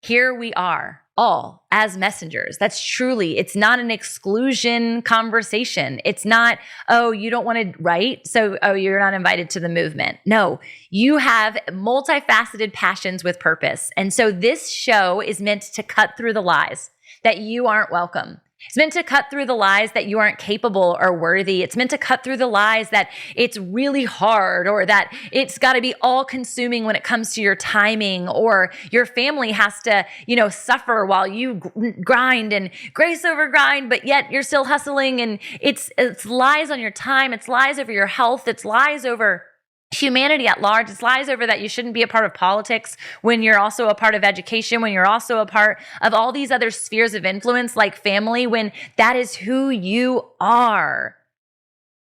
here we are, all as messengers. That's truly, it's not an exclusion conversation. It's not, oh, you don't want to write, so, oh, you're not invited to the movement. No, you have multifaceted passions with purpose. And so this show is meant to cut through the lies that you aren't welcome. It's meant to cut through the lies that you aren't capable or worthy. It's meant to cut through the lies that it's really hard, or that it's got to be all consuming when it comes to your timing, or your family has to, suffer while you grind and grace over grind, but yet you're still hustling. And it's lies on your time. It's lies over your health. It's lies over humanity at large. It's lies over that you shouldn't be a part of politics when you're also a part of education, when you're also a part of all these other spheres of influence like family, when that is who you are.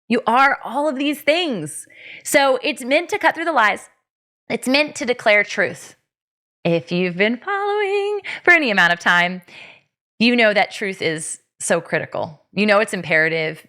You are all of these things. So it's meant to cut through the lies. It's meant to declare truth. If you've been following for any amount of time, you know that truth is so critical. It's imperative.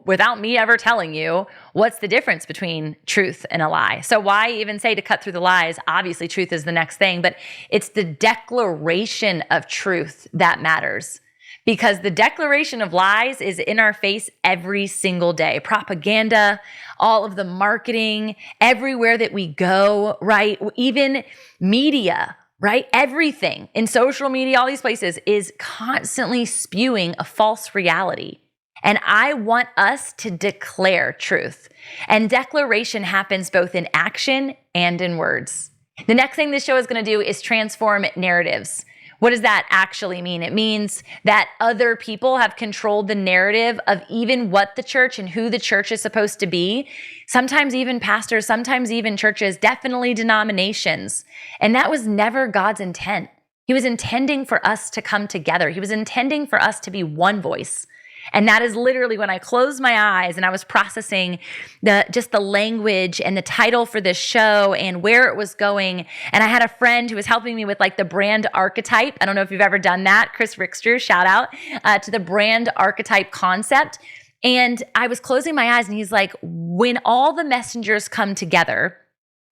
Without me ever telling you, what's the difference between truth and a lie. So why even say to cut through the lies? Obviously, truth is the next thing, but it's the declaration of truth that matters. Because the declaration of lies is in our face every single day. Propaganda, all of the marketing, everywhere that we go, right? Even media, right? Everything in social media, all these places is constantly spewing a false reality. And I want us to declare truth. And declaration happens both in action and in words. The next thing this show is going to do is transform narratives. What does that actually mean? It means that other people have controlled the narrative of even what the church and who the church is supposed to be. Sometimes even pastors, sometimes even churches, definitely denominations. And that was never God's intent. He was intending for us to come together. He was intending for us to be one voice. And that is literally when I closed my eyes and I was processing the language and the title for this show and where it was going. And I had a friend who was helping me with the brand archetype. I don't know if you've ever done that. Chris Rickster, shout out to the brand archetype concept. And I was closing my eyes and he's like, when all the messengers come together,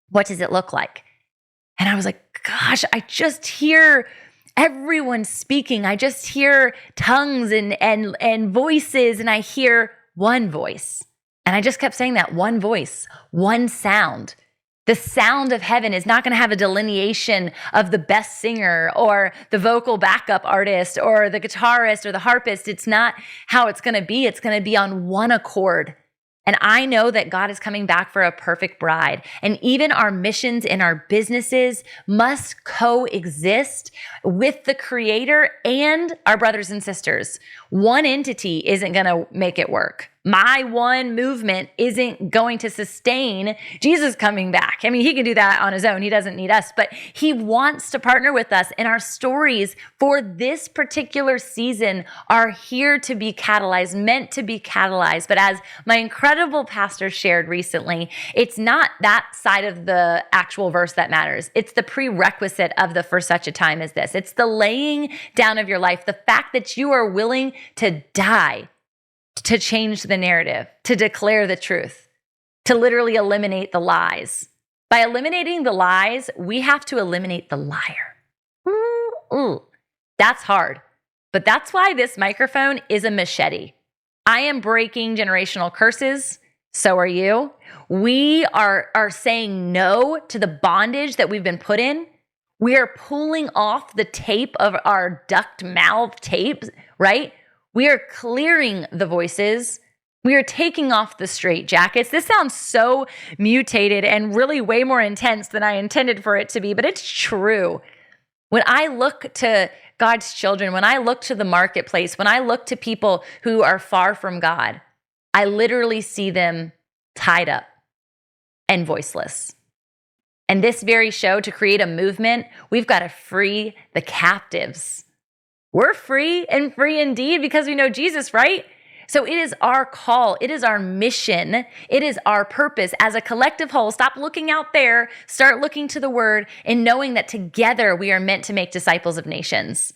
what does it look like? And I was like, gosh, I just hear everyone speaking. I just hear tongues and voices, and I hear one voice. And I just kept saying that, one voice, one sound. The sound of heaven is not going to have a delineation of the best singer or the vocal backup artist or the guitarist or the harpist. It's not how it's going to be. It's going to be on one accord. And I know that God is coming back for a perfect bride. And even our missions and our businesses must coexist with the Creator and our brothers and sisters. One entity isn't going to make it work. My one movement isn't going to sustain Jesus coming back. I mean, he can do that on his own. He doesn't need us, but he wants to partner with us. And our stories for this particular season are here to be catalyzed, meant to be catalyzed. But as my incredible pastor shared recently, it's not that side of the actual verse that matters. It's the prerequisite of the for such a time as this. It's the laying down of your life, the fact that you are willing to die to change the narrative, to declare the truth, to literally eliminate the lies. By eliminating the lies, we have to eliminate the liar. That's hard. But that's why this microphone is a machete. I am breaking generational curses. So are you. We are saying no to the bondage that we've been put in. We are pulling off the tape of our ducked mouth tape, right? We are clearing the voices. We are taking off the straitjackets. This sounds so mutated and really way more intense than I intended for it to be, but it's true. When I look to God's children, when I look to the marketplace, when I look to people who are far from God, I literally see them tied up and voiceless. And this very show, to create a movement, we've got to free the captives. We're free and free indeed because we know Jesus, right? So it is our call. It is our mission. It is our purpose as a collective whole. Stop looking out there. Start looking to the word and knowing that together we are meant to make disciples of nations.